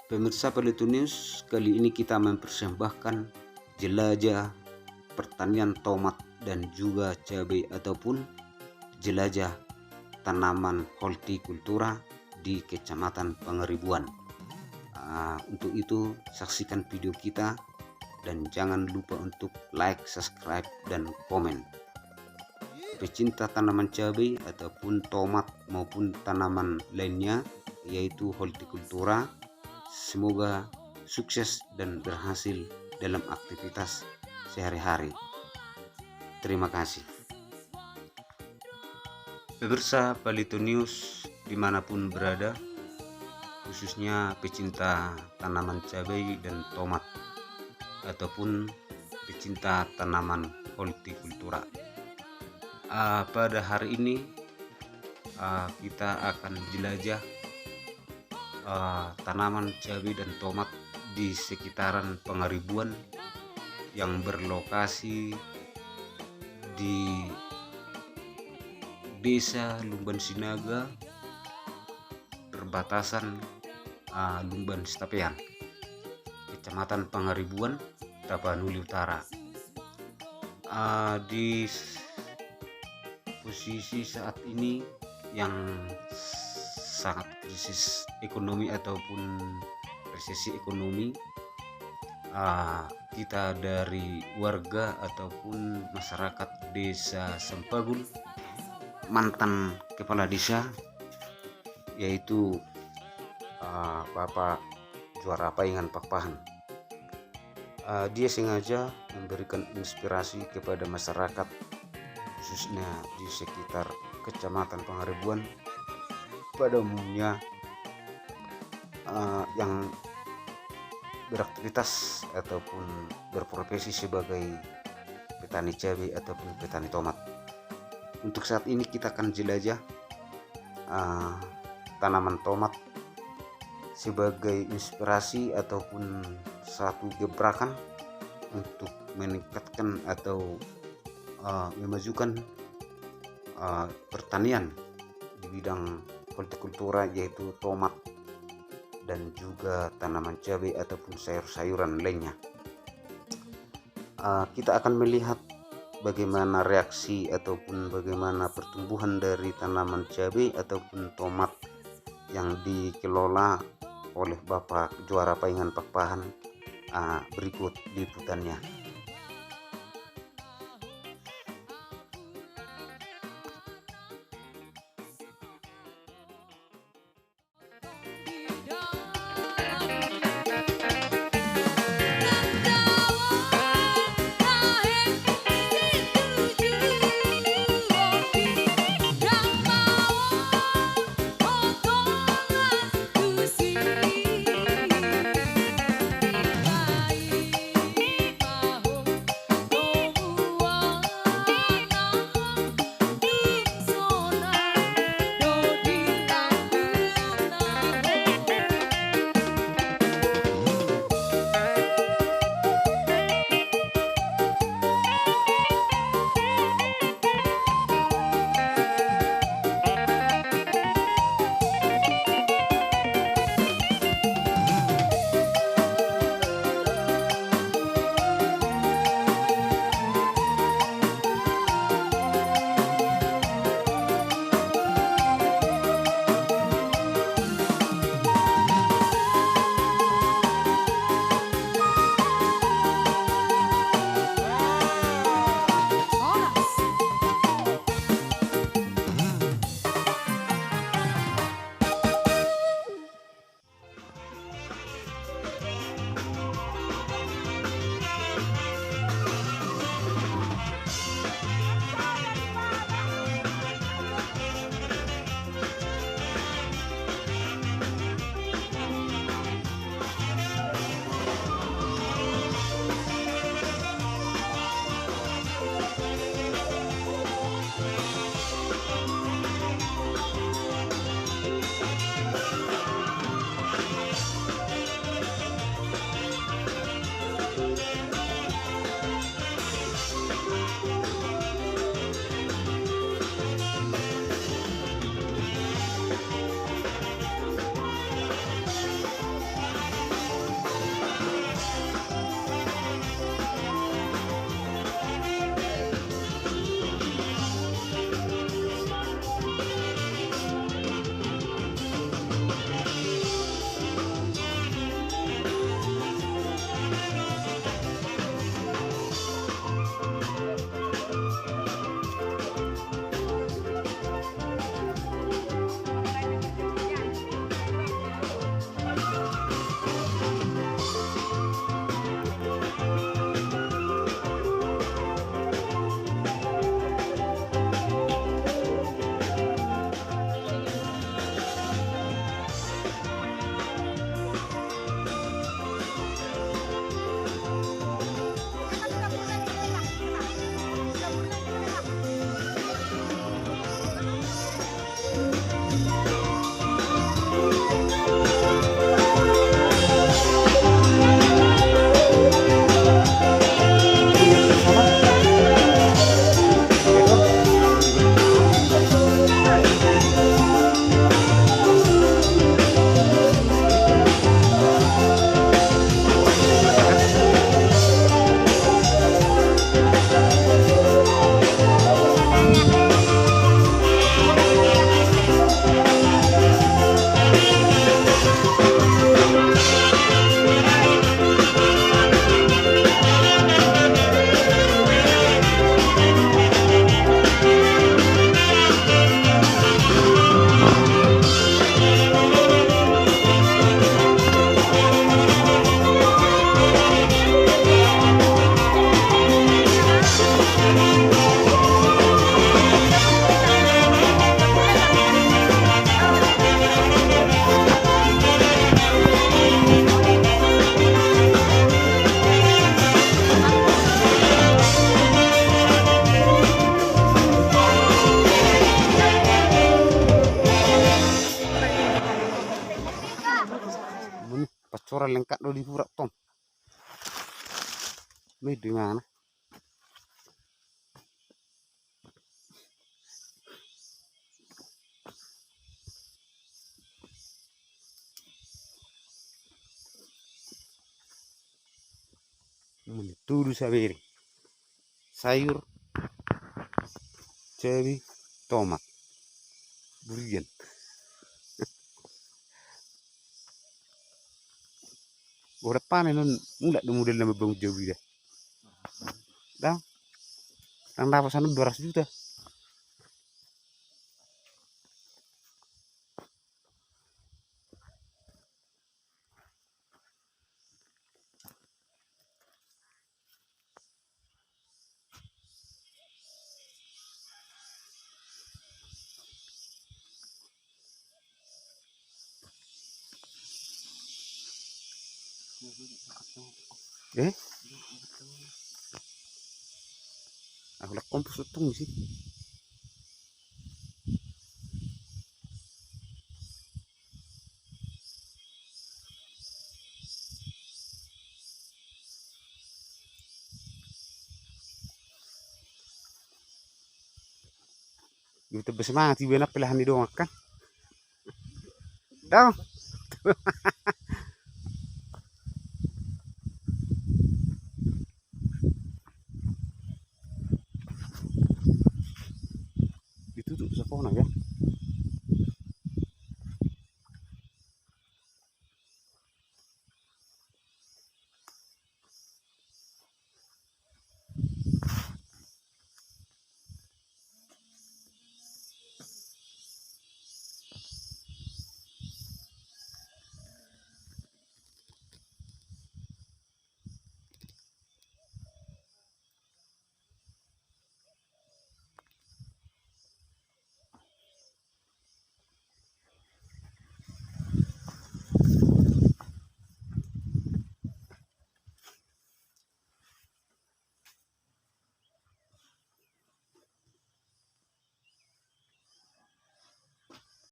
Pemirsa Pelito News, kali ini kita mempersembahkan jelajah pertanian tomat dan juga cabai ataupun jelajah tanaman hortikultura di Kecamatan Pangaribuan. Untuk itu saksikan video kita dan jangan lupa untuk like, subscribe, dan komen. Pecinta tanaman cabai ataupun tomat maupun tanaman lainnya yaitu hortikultura, semoga sukses dan berhasil dalam aktivitas sehari-hari. Terima kasih. Pemirsa Pelito News dimanapun berada, khususnya pecinta tanaman cabai dan tomat ataupun pecinta tanaman hortikultura. Pada hari ini kita akan jelajah tanaman cabai dan tomat di sekitaran Pangaribuan yang berlokasi di Desa Lumban Sinaga, perbatasan Lumban Setapean, Kecamatan Pangaribuan, Tapanuli Utara. Di posisi saat ini yang sangat krisis ekonomi ataupun resesi ekonomi, kita dari warga ataupun masyarakat Desa Sempagul, mantan kepala desa yaitu Bapak Juara Paingan Pakpahan, dia sengaja memberikan inspirasi kepada masyarakat khususnya di sekitar Kecamatan Pangaribuan pada umumnya yang beraktivitas ataupun berprofesi sebagai petani cabai ataupun petani tomat. Untuk saat ini kita akan jelajah tanaman tomat sebagai inspirasi ataupun satu gebrakan untuk meningkatkan atau memajukan pertanian di bidang hortikultura yaitu tomat dan juga tanaman cabai ataupun sayur-sayuran lainnya. Kita akan melihat bagaimana reaksi ataupun bagaimana pertumbuhan dari tanaman cabai ataupun tomat yang dikelola oleh Bapak Juara Paingan Pakpahan. Berikut liputannya. Meni pacora lengkap do di pura tom. Mai di mana? Meni tudu saberi. Sayur, cabai, tomat, durian. Ora panen non nggak ada model nama bang jawi dah. Dah, yang dapat sana 200 juta. Aku lah kompos utang sih. Kita bersemangat ibu enak pilihan di doang kan. Dah.